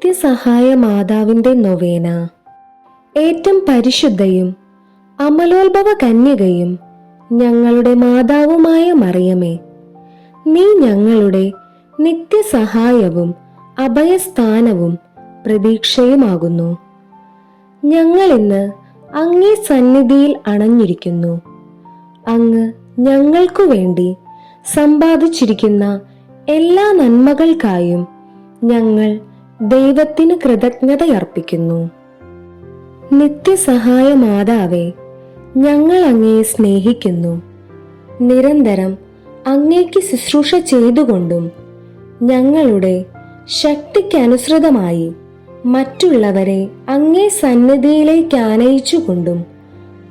നിത്യസഹായ മാതാവിന്റെ നൊവേന. ഏറ്റവും പരിശുദ്ധയും അമലോത്ഭവ കന്യകയും ഞങ്ങളുടെ മാതാവുമായ മറിയമേ, നീ ഞങ്ങളുടെ നിത്യസഹായവും അഭയസ്ഥാനവും പ്രതീക്ഷയുമാകുന്നു. ഞങ്ങൾ ഇന്ന് അങ്ങേ സന്നിധിയിൽ അണഞ്ഞിരിക്കുന്നു. അങ്ങ് ഞങ്ങൾക്കു വേണ്ടി സമ്പാദിച്ചിരിക്കുന്ന എല്ലാ നന്മകൾക്കായും ഞങ്ങൾ ദൈവത്തിന് കൃതജ്ഞതയർപ്പിക്കുന്നു. നിത്യസഹായ മാതാവേ, ഞങ്ങൾ അങ്ങയെ സ്നേഹിക്കുന്നു. നിരന്തരം അങ്ങേക്ക് ശുശ്രൂഷ ചെയ്തുകൊണ്ടും ഞങ്ങളുടെ ശക്തിക്കനുസൃതമായി മറ്റുള്ളവരെ അങ്ങേ സന്നിധിയിലേക്ക് ആനയിച്ചുകൊണ്ടും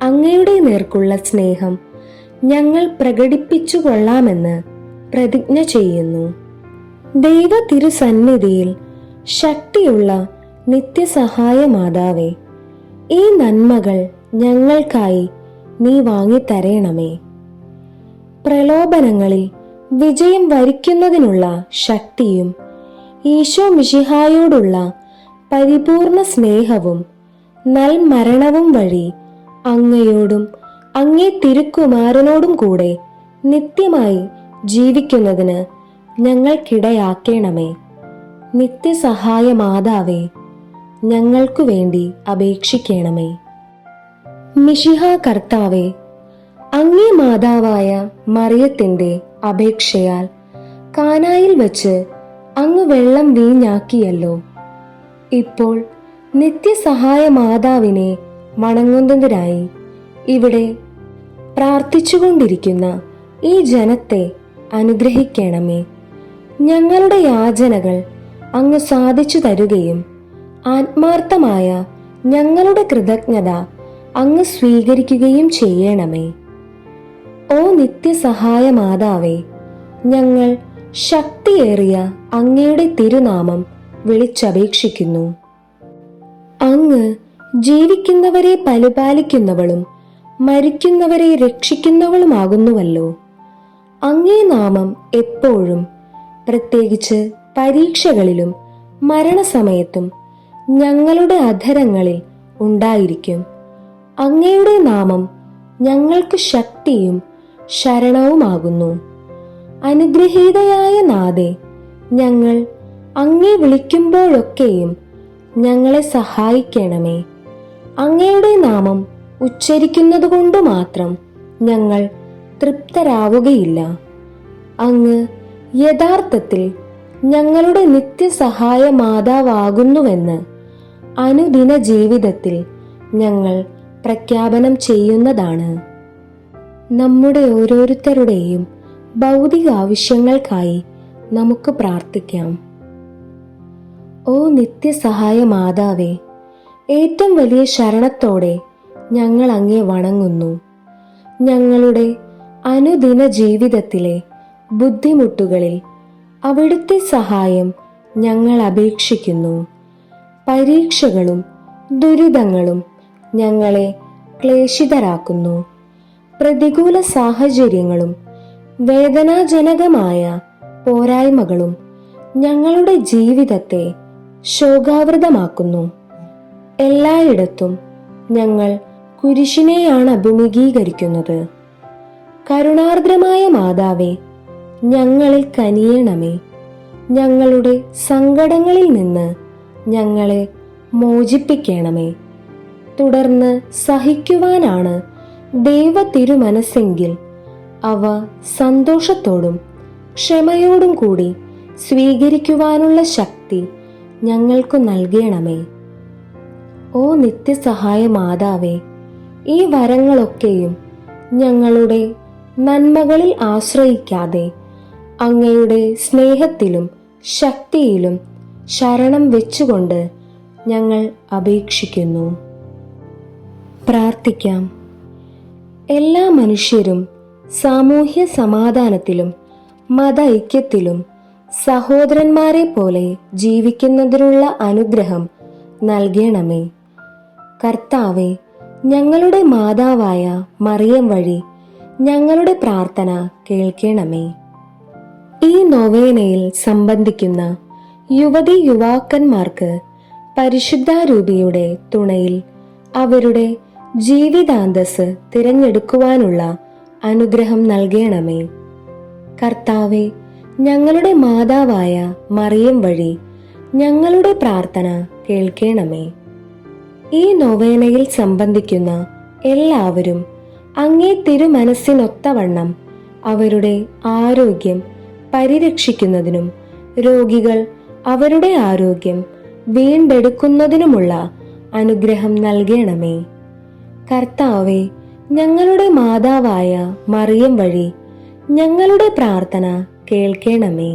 അങ്ങയുടെ നേർക്കുള്ള സ്നേഹം ഞങ്ങൾ പ്രകടിപ്പിച്ചു കൊള്ളാമെന്ന് പ്രതിജ്ഞ ചെയ്യുന്നു. ദൈവ തിരുസന്നിധിയിൽ ശക്തിയുള്ള നിത്യസഹായ മാതാവേ, ഈ നന്മകൾ ഞങ്ങൾക്കായി നീ വാങ്ങിത്തരേണമേ. പ്രലോഭനങ്ങളിൽ വിജയം വരിക്കുന്നതിനുള്ള ശക്തിയും ഈശോ മിശിഹായോടുള്ള പരിപൂർണ സ്നേഹവും നൽമരണവും വഴി അങ്ങയോടും അങ്ങേ തിരുക്കുമാരനോടും കൂടെ നിത്യമായി ജീവിക്കുന്നതിന് ഞങ്ങൾക്കിടയാക്കേണമേ. നിത്യസഹായ മാതാവേ, ഞങ്ങൾക്കു വേണ്ടി അപേക്ഷിക്കണമേ. മിശിഹ കർത്താവേ, അങ്ങേ മാതാവായ മറിയത്തിന്റെ അപേക്ഷയാൽ കാനായിൽ വച്ച് അങ്ങ് വെള്ളം വീഞ്ഞാക്കിയല്ലോ. ഇപ്പോൾ നിത്യസഹായ മാതാവിനെ വണങ്ങുന്നതിനായി ഇവിടെ പ്രാർത്ഥിച്ചുകൊണ്ടിരിക്കുന്ന ഈ ജനത്തെ അനുഗ്രഹിക്കണമേ. ഞങ്ങളുടെ യാചനകൾ അങ്ങ് സാധിച്ചു തരുകയും ആത്മാർത്ഥമായ ഞങ്ങളുടെ കൃതജ്ഞത അങ്ങ് സ്വീകരിക്കുകയും ചെയ്യണമേ. ഓ നിത്യസഹായ മാതാവേ, ഞങ്ങൾ ശക്തിയേറിയ അങ്ങയുടെ തിരുനാമം വിളിച്ചപേക്ഷിക്കുന്നു. അങ്ങ് ജീവിക്കുന്നവരെ പരിപാലിക്കുന്നവളും മരിക്കുന്നവരെ രക്ഷിക്കുന്നവളുമാകുന്നുവല്ലോ. അങ്ങേ നാമം എപ്പോഴും, പ്രത്യേകിച്ച് പരീക്ഷകളിലും മരണസമയത്തും ഞങ്ങളുടെ അധരങ്ങളിൽ ഉണ്ടായിരിക്കും. അങ്ങയുടെ നാമം ഞങ്ങൾക്ക് ശക്തിയും ശരണവുമാകുന്നു. അനുഗ്രഹീതയായ നാഥേ, ഞങ്ങൾ അങ്ങേ വിളിക്കുമ്പോഴൊക്കെയും ഞങ്ങളെ സഹായിക്കണമേ. അങ്ങയുടെ നാമം ഉച്ചരിക്കുന്നതുകൊണ്ട് മാത്രം ഞങ്ങൾ തൃപ്തരാവുകയില്ല. അങ്ങ് യഥാർത്ഥത്തിൽ ഞങ്ങളുടെ നിത്യസഹായ മാതാവാകുന്നുവെന്ന് അനുദിന ജീവിതത്തിൽ ഞങ്ങൾ പ്രഖ്യാപനം ചെയ്യുന്നതാണ്. നമ്മുടെ ഓരോരുത്തരുടെയും ഭൗതിക ആവശ്യങ്ങൾക്കായി നമുക്ക് പ്രാർത്ഥിക്കാം. ഓ നിത്യസഹായ മാതാവേ, ഏറ്റവും വലിയ ശരണത്തോടെ ഞങ്ങൾ അങ്ങേ വണങ്ങുന്നു. ഞങ്ങളുടെ അനുദിന ജീവിതത്തിലെ ബുദ്ധിമുട്ടുകളിൽ അവിടുത്തെ സഹായം ഞങ്ങൾ അപേക്ഷിക്കുന്നു. പരീക്ഷകളും ദുരിതങ്ങളും ഞങ്ങളെ ക്ലേശിതരാക്കുന്നു. പ്രതികൂല സാഹചര്യങ്ങളും വേദനാജനകമായ പോരായ്മകളും ഞങ്ങളുടെ ജീവിതത്തെ ശോകാവൃതമാക്കുന്നു. എല്ലായിടത്തും ഞങ്ങൾ കുരിശിനെയാണ് അഭിമുഖീകരിക്കുന്നത്. കരുണാർദ്രമായ മാതാവേ, ഞങ്ങളിൽ കനിയണമേ. ഞങ്ങളുടെ സങ്കടങ്ങളിൽ നിന്ന് ഞങ്ങളെ മോചിപ്പിക്കണമേ. തുടർന്ന് സഹിക്കുവാനാണ് ദൈവ തിരുമനസ്സെങ്കിൽ അവ സന്തോഷത്തോടും ക്ഷമയോടും കൂടി സ്വീകരിക്കുവാനുള്ള ശക്തി ഞങ്ങൾക്കു നൽകണമേ. ഓ നിത്യസഹായ മാതാവേ, ഈ വരങ്ങളൊക്കെയും ഞങ്ങളുടെ നന്മകളിൽ ആശ്രയിക്കാതെ അങ്ങയുടെ സ്നേഹത്തിലും ശക്തിയിലും ശരണം വെച്ചുകൊണ്ട് ഞങ്ങൾ അപേക്ഷിക്കുന്നു. പ്രാർത്ഥിക്കാം. എല്ലാ മനുഷ്യരും സാമൂഹ്യ സമാധാനത്തിലും മത ഐക്യത്തിലും സഹോദരന്മാരെ പോലെ ജീവിക്കുന്നതിനുള്ള അനുഗ്രഹം നൽകണമേ. കർത്താവെ, ഞങ്ങളുടെ മാതാവായ മറിയം വഴി ഞങ്ങളുടെ പ്രാർത്ഥന കേൾക്കണമേ. ഈ നൊവേനയിൽ സംബന്ധിക്കുന്ന യുവതി യുവാക്കന്മാർക്ക് പരിശുദ്ധാരൂപിയുടെ തുണയിൽ അവരുടെ ജീവിതാന്തസ് തിരഞ്ഞെടുക്കുവാനുള്ള അനുഗ്രഹം നൽകണമേ. കർത്താവെ, ഞങ്ങളുടെ മാതാവായ മറിയം വഴി ഞങ്ങളുടെ പ്രാർത്ഥന കേൾക്കണമേ. ഈ നൊവേനയിൽ സംബന്ധിക്കുന്ന എല്ലാവരും അങ്ങേ തിരുമനസ്സിനൊത്തവണ്ണം അവരുടെ ആരോഗ്യം പരിരക്ഷിക്കുന്നതിനും രോഗികൾ അവരുടെ ആരോഗ്യം വീണ്ടെടുക്കുന്നതിനുമുള്ള അനുഗ്രഹം നൽകണമേ. കർത്താവെ, ഞങ്ങളുടെ മാതാവായ മറിയം വഴി ഞങ്ങളുടെ പ്രാർത്ഥന കേൾക്കണമേ.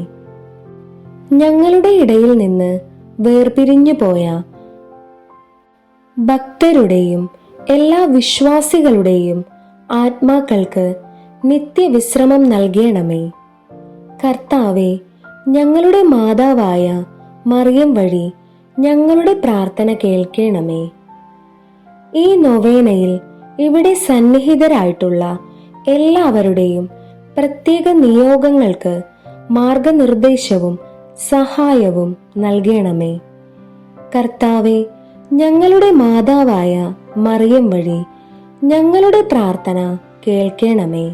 ഞങ്ങളുടെ ഇടയിൽ നിന്ന് വേർപിരിഞ്ഞു പോയ ഭക്തരുടെയും എല്ലാ വിശ്വാസികളുടെയും ആത്മാക്കൾക്ക് നിത്യവിശ്രമം നൽകണമേ. കർത്താവെ, ഞങ്ങളുടെ മാതാവായ മറിയം വഴി ഞങ്ങളുടെ പ്രാർത്ഥന കേൾക്കണമേ. ഈ നൊവേനയിൽ ഇവിടെ സന്നിഹിതരായിട്ടുള്ള എല്ലാവരുടെയും പ്രത്യേക നിയോഗങ്ങൾക്ക് മാർഗനിർദ്ദേശവും സഹായവും നൽകണമേ. കർത്താവെ, ഞങ്ങളുടെ മാതാവായ മറിയം വഴി ഞങ്ങളുടെ പ്രാർത്ഥന കേൾക്കണമേ.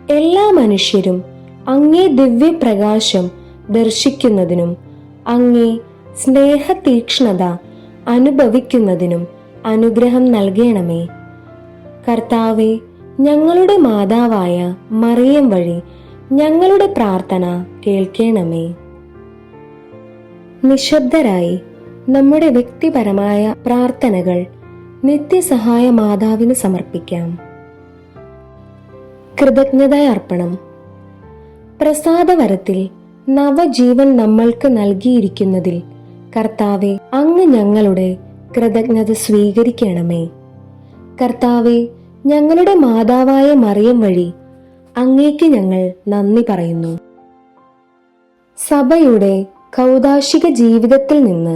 എല്ലാ മനുഷ്യരും അങ്ങേ ദിവ്യപ്രകാശം ദർശിക്കുന്നതിനും അങ്ങേ സ്നേഹതീക്ഷ്ണത അനുഭവിക്കുന്നതിനും അനുഗ്രഹം നൽകണമേ. കർത്താവെ, ഞങ്ങളുടെ മാതാവായ മറിയം വഴി ഞങ്ങളുടെ പ്രാർത്ഥന കേൾക്കണമേ. നിശബ്ദരായി നമ്മുടെ വ്യക്തിപരമായ പ്രാർത്ഥനകൾ നിത്യസഹായ മാതാവിന് സമർപ്പിക്കാം. കൃതജ്ഞതാർപ്പണം. പ്രസാദവരത്തിൽ നവജീവൻ നമ്മൾക്ക് നൽകിയിരിക്കുന്നതിൽ കർത്താവെ, അങ്ങ് ഞങ്ങളുടെ കൃതജ്ഞത സ്വീകരിക്കണമേ. കർത്താവെ, ഞങ്ങളുടെ മാതാവായ മറിയം വഴി അങ്ങേക്ക് ഞങ്ങൾ നന്ദി പറയുന്നു. സഭയുടെ കൗദാശിക ജീവിതത്തിൽ നിന്ന്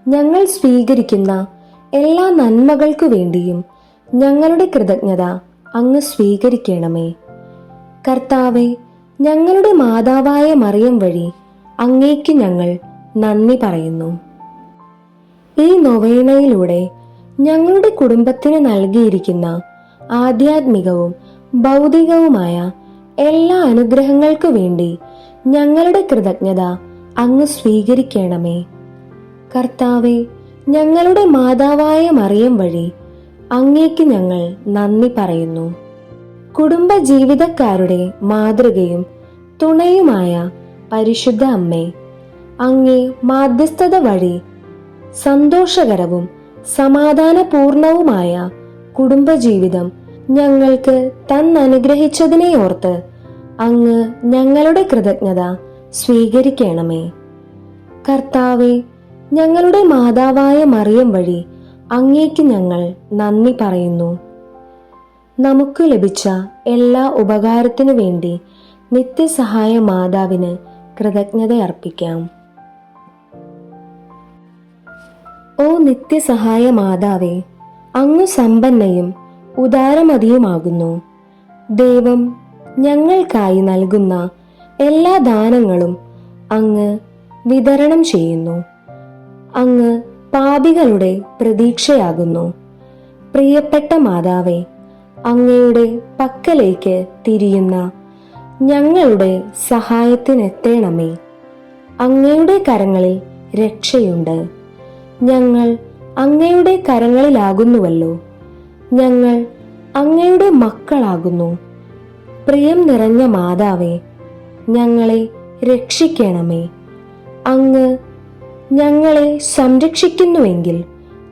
ഞങ്ങൾ സ്വീകരിക്കുന്ന എല്ലാ നന്മകൾക്കു വേണ്ടിയും ഞങ്ങളുടെ കൃതജ്ഞത അങ്ങ് സ്വീകരിക്കണമേ. കർത്താവെ, ഞങ്ങളുടെ മാതാവായ മറിയം വഴി അങ്ങേക്ക് ഞങ്ങൾ നന്ദി പറയുന്നു. ഈ നൊവേനയിലൂടെ ഞങ്ങളുടെ കുടുംബത്തിന് നൽകിയിരിക്കുന്ന ആധ്യാത്മികവും ഭൗതികവുമായ എല്ലാ അനുഗ്രഹങ്ങൾക്കു വേണ്ടി ഞങ്ങളുടെ കൃതജ്ഞത അങ്ങ് സ്വീകരിക്കണമേ. കർത്താവെ, ഞങ്ങളുടെ മാതാവായ മറിയം വഴി അങ്ങേക്ക് ഞങ്ങൾ നന്ദി പറയുന്നു. കുടുംബ ജീവിതക്കാരുടെ മാതൃകയും തുണയുമായ പരിശുദ്ധ അമ്മേ, അങ്ങേ മാധ്യസ്ഥത വഴി സന്തോഷകരവും സമാധാനപൂർണവുമായ കുടുംബജീവിതം ഞങ്ങൾക്ക് തന്നനുഗ്രഹിച്ചതിനെ ഓർത്ത് അങ്ങ് ഞങ്ങളുടെ കൃതജ്ഞത സ്വീകരിക്കണമേ. കർത്താവെ, ഞങ്ങളുടെ മാതാവായ മറിയം വഴി അങ്ങേക്ക് ഞങ്ങൾ നന്ദി പറയുന്നു. നമുക്ക് ലഭിച്ച എല്ലാ ഉപകാരത്തിനു വേണ്ടി നിത്യസഹായ മാതാവിന് കൃതജ്ഞത അർപ്പിക്കാം. ഓ നിത്യസഹായ മാതാവേ, അങ്ങ് സമ്പന്നയും ഉദാരമതിയുമാകുന്നു. ദൈവം ഞങ്ങൾക്കായി നൽകുന്ന എല്ലാ ദാനങ്ങളും അങ്ങ് വിതരണം ചെയ്യുന്നു. അങ്ങ് പാപികളുടെ പ്രതീക്ഷയാകുന്നു. പ്രിയപ്പെട്ട മാതാവേ, അങ്ങയുടെ പക്കലേക്ക് തിരിയുന്ന ഞങ്ങളുടെ സഹായത്തിനെത്തേണമേ. അങ്ങയുടെ കരങ്ങളിൽ രക്ഷയുണ്ട്. ഞങ്ങൾ അങ്ങയുടെ കരങ്ങളിലാകുന്നുവല്ലോ. ഞങ്ങൾ അങ്ങയുടെ മക്കളാകുന്നു. പ്രിയം നിറഞ്ഞ മാതാവേ, ഞങ്ങളെ രക്ഷിക്കണമേ. അങ്ങ് ഞങ്ങളെ സംരക്ഷിക്കുന്നുവെങ്കിൽ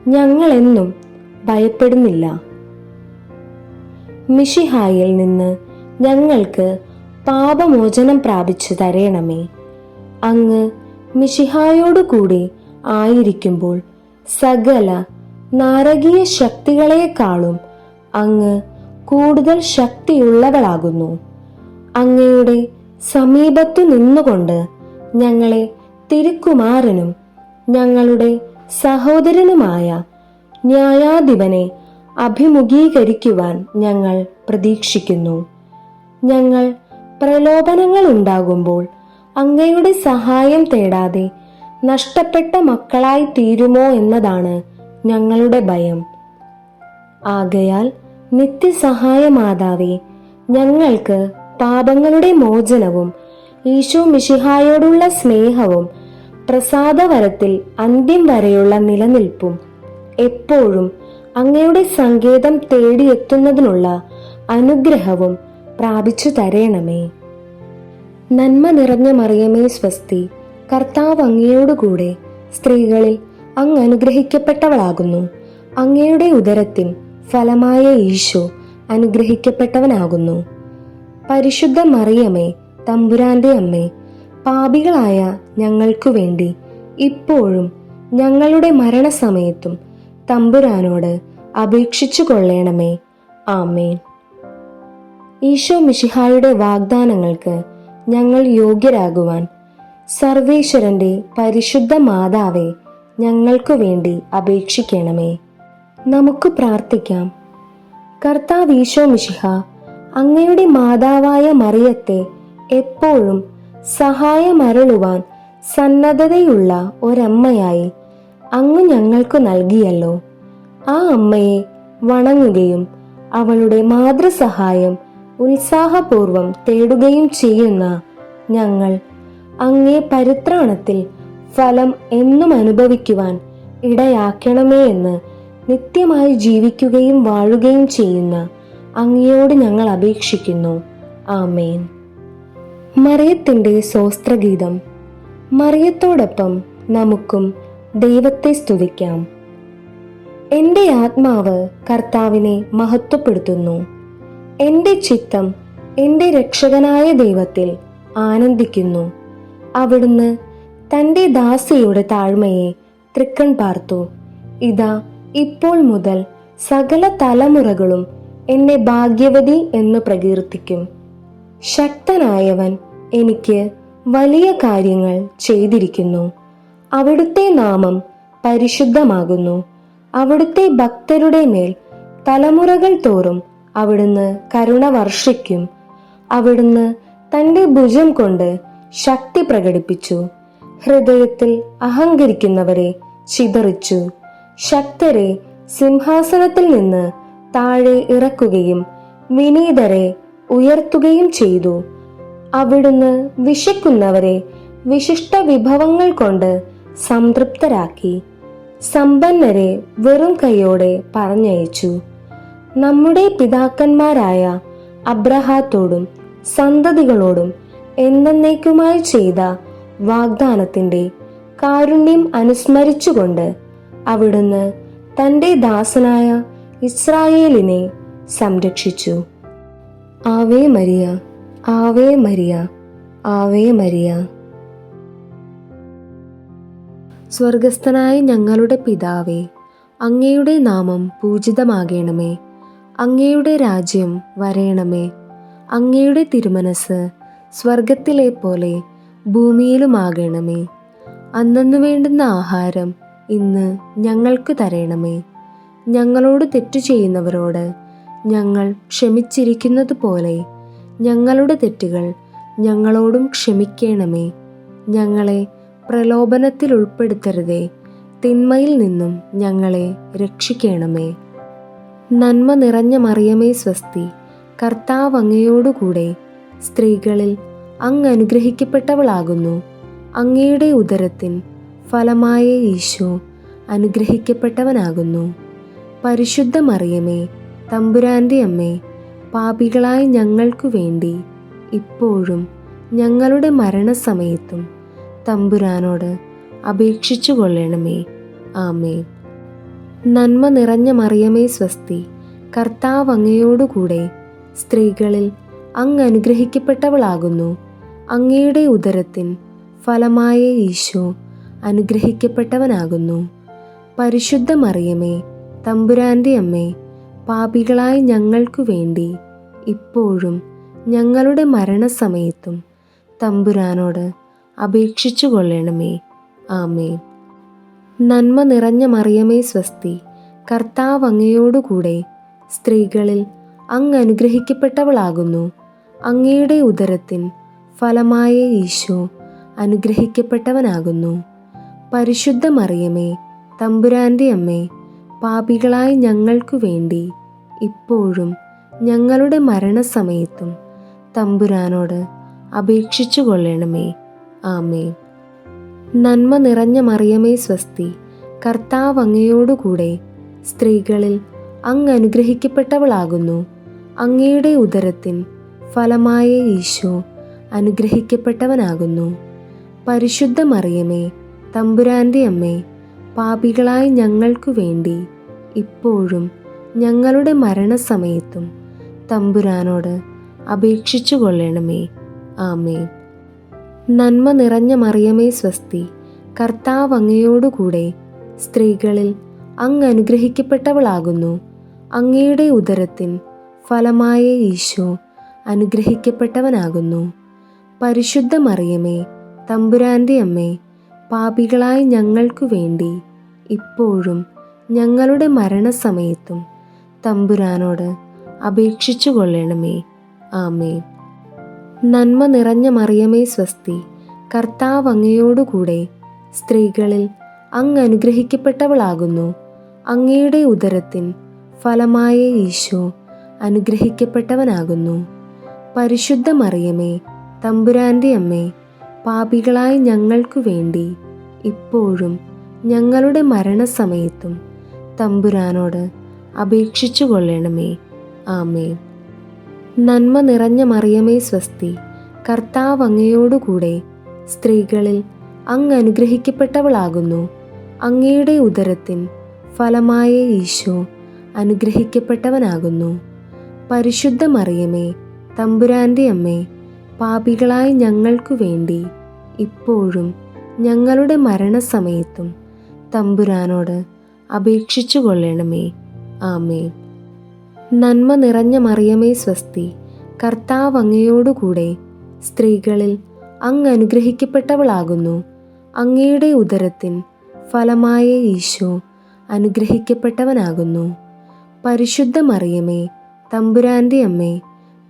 ഞങ്ങളെന്നും ഭയപ്പെടുന്നില്ല. മിശിഹായിൽ നിന്ന് ഞങ്ങൾക്ക് പാപമോചനം പ്രാപിച്ചു തരണമേ. അങ്ങ് മിശിഹായോടുകൂടി ആയിരിക്കുമ്പോൾ സകല നാരകീയ ശക്തികളെക്കാളും അങ്ങ് കൂടുതൽ ശക്തിയുള്ളവളാകുന്നു. അങ്ങയുടെ സമീപത്തു നിന്നുകൊണ്ട് ഞങ്ങളെ തിരുക്കുമാരനും ഞങ്ങളുടെ സഹോദരനുമായ ന്യായാധിപനെ അഭിമുഖീകരിക്കുവാൻ ഞങ്ങൾ പ്രതീക്ഷിക്കുന്നു. ഞങ്ങൾ പ്രലോഭനങ്ങൾ ഉണ്ടാകുമ്പോൾ അങ്ങയുടെ സഹായം തേടാതെ നഷ്ടപ്പെട്ട മക്കളായി തീരുമോ എന്നതാണ് ഞങ്ങളുടെ ഭയം. ആകയാൽ നിത്യസഹായ മാതാവേ, ഞങ്ങൾക്ക് പാപങ്ങളുടെ മോചനവും ഈശോ മിശിഹായോടുള്ള സ്നേഹവും പ്രസാദവരത്തിൽ അന്ത്യം വരെയുള്ള നിലനിൽപ്പും എപ്പോഴും അങ്ങയുടെ സങ്കേതം തേടിയെത്തുന്നതിനുള്ള അനുഗ്രഹവും പ്രാപിച്ചു തരേണമേ. നന്മ നിറഞ്ഞ മറിയമേ സ്വസ്തി, കർത്താവ് അങ്ങയോടുകൂടെ സ്ത്രീകളിൽ അങ്ങ് അനുഗ്രഹിക്കപ്പെട്ടവളാകുന്നു. അങ്ങയുടെ ഉദരത്തിൻ ഫലമായ ഈശോ അനുഗ്രഹിക്കപ്പെട്ടവനാകുന്നു. പരിശുദ്ധ മറിയമേ, തമ്പുരാന്റെ അമ്മേ, പാപികളായ ഞങ്ങൾക്കു വേണ്ടി ഇപ്പോഴും ഞങ്ങളുടെ മരണസമയത്തും തമ്പുരാനോട് അപേക്ഷിച്ചു കൊള്ളണമേ. ആമേൻ. ഈശോ മിശിഹായുടെ വാഗ്ദാനങ്ങൾക്ക് ഞങ്ങൾ യോഗ്യരാകുവാൻ സർവേശ്വരന്റെ പരിശുദ്ധ മാതാവേ, ഞങ്ങൾക്കു വേണ്ടി അപേക്ഷിക്കണമേ. നമുക്ക് പ്രാർത്ഥിക്കാം. കർത്താവ് ഈശോ മിശിഹ അങ്ങയുടെ മാതാവായ മറിയത്തെ എപ്പോഴും സഹായമരുളുവാൻ സന്നദ്ധതയുള്ള ഒരമ്മയായി അങ്ങ് ഞങ്ങൾക്ക് നൽകിയല്ലോ. ആ അമ്മയെ വണങ്ങുകയും അവളുടെ മാതൃസഹായം ഉത്സാഹപൂർവം തേടുകയും ചെയ്യുന്ന ഞങ്ങൾ അങ്ങേ പരിത്രാണത്തിൽ ഫലം എന്നും അനുഭവിക്കുവാൻ ഇടയാക്കണമേ എന്ന് നിത്യമായി ജീവിക്കുകയും വാഴുകയും ചെയ്യുന്ന അങ്ങയോട് ഞങ്ങൾ അപേക്ഷിക്കുന്നു. ആമേൻ. മറിയത്തിന്റെ സ്തോത്രഗീതം. മറിയത്തോടൊപ്പം നമുക്കും ദൈവത്തെ സ്തുതിക്കാം. എൻ്റെ ആത്മാവ് കർത്താവിനെ മഹത്വപ്പെടുത്തുന്നു. എൻ്റെ ചിത്തം എൻ്റെ രക്ഷകനായ ദൈവത്തിൽ ആനന്ദിക്കുന്നു. അവിടുന്ന് തൻ്റെ ദാസിയുടെ താഴ്മയെ തൃക്കൺ പാർത്തു. ഇതാ, ഇപ്പോൾ മുതൽ സകല തലമുറകളും എന്നെ ഭാഗ്യവതി എന്ന് പ്രകീർത്തിക്കും. ശക്തനായവൻ എനിക്ക് വലിയ കാര്യങ്ങൾ ചെയ്തിരിക്കുന്നു. അവിടുത്തെ നാമം പരിശുദ്ധമാകുന്നു. അവിടുത്തെ ഭക്തരുടെ മേൽ തലമുറകൾ തോറും അവിടുന്ന് കരുണ വർഷിക്കും. അവിടുന്ന് തൻ്റെ ഭുജം കൊണ്ട് ശക്തി പ്രകടിപ്പിച്ചു. ഹൃദയത്തിൽ അഹങ്കരിക്കുന്നവരെ ചിതറിച്ചു. ശക്തരെ സിംഹാസനത്തിൽ നിന്ന് താഴെ ഇറക്കുകയും വിനീതരെ ഉയർത്തുകയും ചെയ്തു. അവിടുന്ന് വിശക്കുന്നവരെ വിശിഷ്ട വിഭവങ്ങൾ കൊണ്ട് സംതൃപ്തരാക്കി. സമ്പന്നരെ വെറും കൈയോടെ പറഞ്ഞയച്ചു. നമ്മുടെ പിതാക്കന്മാരായ അബ്രഹാത്തോടും സന്തതികളോടും എന്നേക്കുമായി ചെയ്ത വാഗ്ദാനത്തിന്റെ കാരുണ്യം അനുസ്മരിച്ചുകൊണ്ട് അവിടുന്ന് തൻ്റെ ദാസനായ ഇസ്രായേലിനെ സംരക്ഷിച്ചു. Ave Maria, Ave Maria, Ave Maria. സ്വർഗസ്ഥനായ ഞങ്ങളുടെ പിതാവേ, അങ്ങയുടെ നാമം പൂജിതമാകണമേ. അങ്ങയുടെ രാജ്യം വരേണമേ. അങ്ങയുടെ തിരുമനസ് സ്വർഗത്തിലെ പോലെ ഭൂമിയിലുമാകണമേ. അന്നന്നു വേണ്ടുന്ന ആഹാരം ഇന്ന് ഞങ്ങൾക്ക് തരണമേ. ഞങ്ങളോട് തെറ്റു ചെയ്യുന്നവരോട് ഞങ്ങൾ ക്ഷമിച്ചിരിക്കുന്നത് പോലെ ഞങ്ങളുടെ തെറ്റുകൾ ഞങ്ങളോടും ക്ഷമിക്കണമേ. ഞങ്ങളെ പ്രലോഭനത്തിൽ ഉൾപ്പെടുത്തരുതേ, തിന്മയിൽ നിന്നും ഞങ്ങളെ രക്ഷിക്കണമേ. നന്മ നിറഞ്ഞ മറിയമേ സ്വസ്തി, കർത്താവ് അങ്ങയോടുകൂടെ സ്ത്രീകളിൽ അങ്ങ് അനുഗ്രഹിക്കപ്പെട്ടവളാകുന്നു. അങ്ങയുടെ ഉദരത്തിൻ ഫലമായ ഈശോ അനുഗ്രഹിക്കപ്പെട്ടവനാകുന്നു. പരിശുദ്ധ മറിയമേ, തമ്പുരാന്റെ അമ്മേ, പാപികളായ ഞങ്ങൾക്കു വേണ്ടി ഇപ്പോഴും ഞങ്ങളുടെ മരണസമയത്തും തമ്പുരാനോട് അപേക്ഷിച്ചു കൊള്ളണമേ. ആമേൻ. നന്മ നിറഞ്ഞ മറിയമേ സ്വസ്തി, കർത്താവ് അങ്ങയോടുകൂടെ സ്ത്രീകളിൽ അങ്ങ് അനുഗ്രഹിക്കപ്പെട്ടവളാകുന്നു. അങ്ങയുടെ ഉദരത്തിൻ ഫലമായ ഈശോ അനുഗ്രഹിക്കപ്പെട്ടവനാകുന്നു. പരിശുദ്ധ മറിയമേ, തമ്പുരാന്റെ അമ്മേ, പാപികളായ ഞങ്ങൾക്കു വേണ്ടി ഇപ്പോഴും ഞങ്ങളുടെ മരണസമയത്തും തമ്പുരാനോട് അപേക്ഷിച്ചു കൊള്ളണമേ. ആമേൻ. നന്മ നിറഞ്ഞ മറിയമേ സ്വസ്തി, കർത്താവ് അങ്ങയോടുകൂടെ സ്ത്രീകളിൽ അങ്ങ് അനുഗ്രഹിക്കപ്പെട്ടവളാകുന്നു. അങ്ങയുടെ ഉദരത്തിൻ ഫലമായ ഈശോ അനുഗ്രഹിക്കപ്പെട്ടവനാകുന്നു. പരിശുദ്ധ മറിയമേ, തമ്പുരാൻ്റെ അമ്മേ, പാപികളായ ഞങ്ങൾക്കു വേണ്ടി ഇപ്പോഴും ഞങ്ങളുടെ മരണസമയത്തും തമ്പുരാനോട് അപേക്ഷിച്ചു കൊള്ളണമേ. ആമേൻ. നന്മ നിറഞ്ഞ മറിയമേ സ്വസ്തി, കർത്താവ് അങ്ങയോടുകൂടെ സ്ത്രീകളിൽ അങ്ങ് അനുഗ്രഹിക്കപ്പെട്ടവളാകുന്നു. അങ്ങയുടെ ഉദരത്തിൻ ഫലമായ ഈശോ അനുഗ്രഹിക്കപ്പെട്ടവനാകുന്നു. പരിശുദ്ധ മറിയമേ, തമ്പുരാൻ്റെ അമ്മേ, പാപികളായ ഞങ്ങൾക്കു വേണ്ടി ഇപ്പോഴും ഞങ്ങളുടെ മരണസമയത്തും തമ്പുരാനോട് അപേക്ഷിച്ചു കൊള്ളണമേ. ആമേൻ. നന്മ നിറഞ്ഞ മറിയമേ സ്വസ്തി, കർത്താവ് അങ്ങയോടുകൂടെ സ്ത്രീകളിൽ അങ്ങ് അനുഗ്രഹിക്കപ്പെട്ടവളാകുന്നു. അങ്ങയുടെ ഉദരത്തിൻ ഫലമായ ഈശോ അനുഗ്രഹിക്കപ്പെട്ടവനാകുന്നു. പരിശുദ്ധ മറിയമേ, തമ്പുരാൻ്റെ അമ്മേ, പാപികളായ ഞങ്ങൾക്കു വേണ്ടി ഇപ്പോഴും ഞങ്ങളുടെ മരണസമയത്തും തമ്പുരാനോട് അപേക്ഷിച്ചു കൊള്ളണമേ. ആമേൻ. നന്മ നിറഞ്ഞ മറിയമേ സ്വസ്തി, കർത്താവ് അങ്ങയോടുകൂടെ സ്ത്രീകളിൽ അങ്ങ് അനുഗ്രഹിക്കപ്പെട്ടവളാകുന്നു. അങ്ങയുടെ ഉദരത്തിൻ ഫലമായ ഈശോ അനുഗ്രഹിക്കപ്പെട്ടവനാകുന്നു. പരിശുദ്ധ മറിയമേ, തമ്പുരാൻ്റെ അമ്മേ, പാപികളായ ഞങ്ങൾക്കു വേണ്ടി ഇപ്പോഴും ഞങ്ങളുടെ മരണസമയത്തും തമ്പുരാനോട് അപേക്ഷിച്ചു കൊള്ളണമേ. ആമേൻ. നന്മ നിറഞ്ഞ മറിയമേ സ്വസ്തി, കർത്താവ് അങ്ങയോടുകൂടെ സ്ത്രീകളിൽ അങ്ങ് അനുഗ്രഹിക്കപ്പെട്ടവളാകുന്നു. അങ്ങയുടെ ഉദരത്തിൻ ഫലമായ ഈശോ അനുഗ്രഹിക്കപ്പെട്ടവനാകുന്നു. പരിശുദ്ധ മറിയമേ, തമ്പുരാൻ്റെ അമ്മേ, പാപികളായ ഞങ്ങൾക്കു വേണ്ടി ഇപ്പോഴും ഞങ്ങളുടെ മരണസമയത്തും തമ്പുരാനോട് അപേക്ഷിച്ചു കൊള്ളണമേ. ആമേൻ. നന്മ നിറഞ്ഞ മറിയമേ സ്വസ്തി, കർത്താവ് അങ്ങയോടുകൂടെ സ്ത്രീകളിൽ അങ്ങ് അനുഗ്രഹിക്കപ്പെട്ടവളാകുന്നു. അങ്ങയുടെ ഉദരത്തിൻ ഫലമായ ഈശോ അനുഗ്രഹിക്കപ്പെട്ടവനാകുന്നു. പരിശുദ്ധ മറിയമേ, തമ്പുരാൻ്റെ അമ്മേ,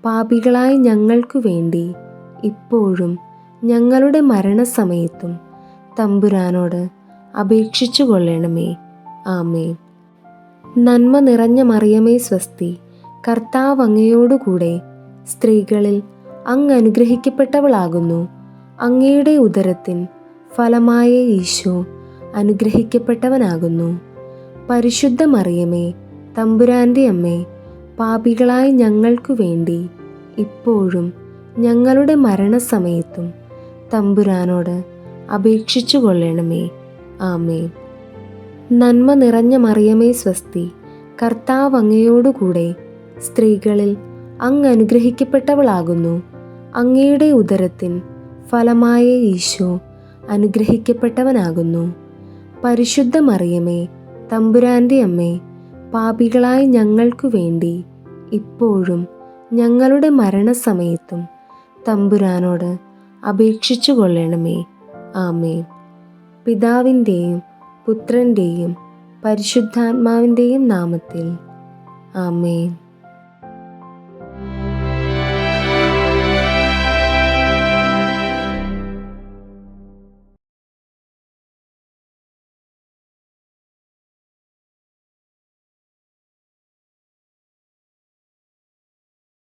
പാപികളായ ഞങ്ങൾക്കു വേണ്ടി ഇപ്പോഴും ഞങ്ങളുടെ മരണസമയത്തും തമ്പുരാനോട് അപേക്ഷിച്ചു കൊള്ളണമേ. ആമേൻ. നന്മ നിറഞ്ഞ മറിയമേ സ്വസ്തി, കർത്താവ് അങ്ങയോടുകൂടെ സ്ത്രീകളിൽ അങ്ങ് അനുഗ്രഹിക്കപ്പെട്ടവളാകുന്നു. അങ്ങയുടെ ഉദരത്തിൻ ഫലമായ ഈശോ അനുഗ്രഹിക്കപ്പെട്ടവനാകുന്നു. പരിശുദ്ധ മറിയമേ, തമ്പുരാൻ്റെ അമ്മേ, പാപികളായ ഞങ്ങൾക്കു വേണ്ടി ഇപ്പോഴും ഞങ്ങളുടെ മരണസമയത്തും തമ്പുരാനോട് അപേക്ഷിച്ചു കൊള്ളണമേ. ആമേൻ. നന്മ നിറഞ്ഞ മറിയമേ സ്വസ്തി, കർത്താവ് അങ്ങയോടുകൂടെ സ്ത്രീകളിൽ അങ്ങ് അനുഗ്രഹിക്കപ്പെട്ടവളാകുന്നു. അങ്ങയുടെ ഉദരത്തിൻ ഫലമായ ഈശോ അനുഗ്രഹിക്കപ്പെട്ടവനാകുന്നു. പരിശുദ്ധ മറിയമേ, തമ്പുരാൻ്റെ അമ്മേ, പാപികളായ ഞങ്ങൾക്കു വേണ്ടി ഇപ്പോഴും ഞങ്ങളുടെ മരണസമയത്തും തമ്പുരാനോട് അപേക്ഷിച്ചു കൊള്ളണമേ. ആമേൻ. പിതാവിൻ്റെയും പുത്രൻ്റെയും പരിശുദ്ധാത്മാവിൻ്റെയും നാമത്തിൽ. ആമേൻ.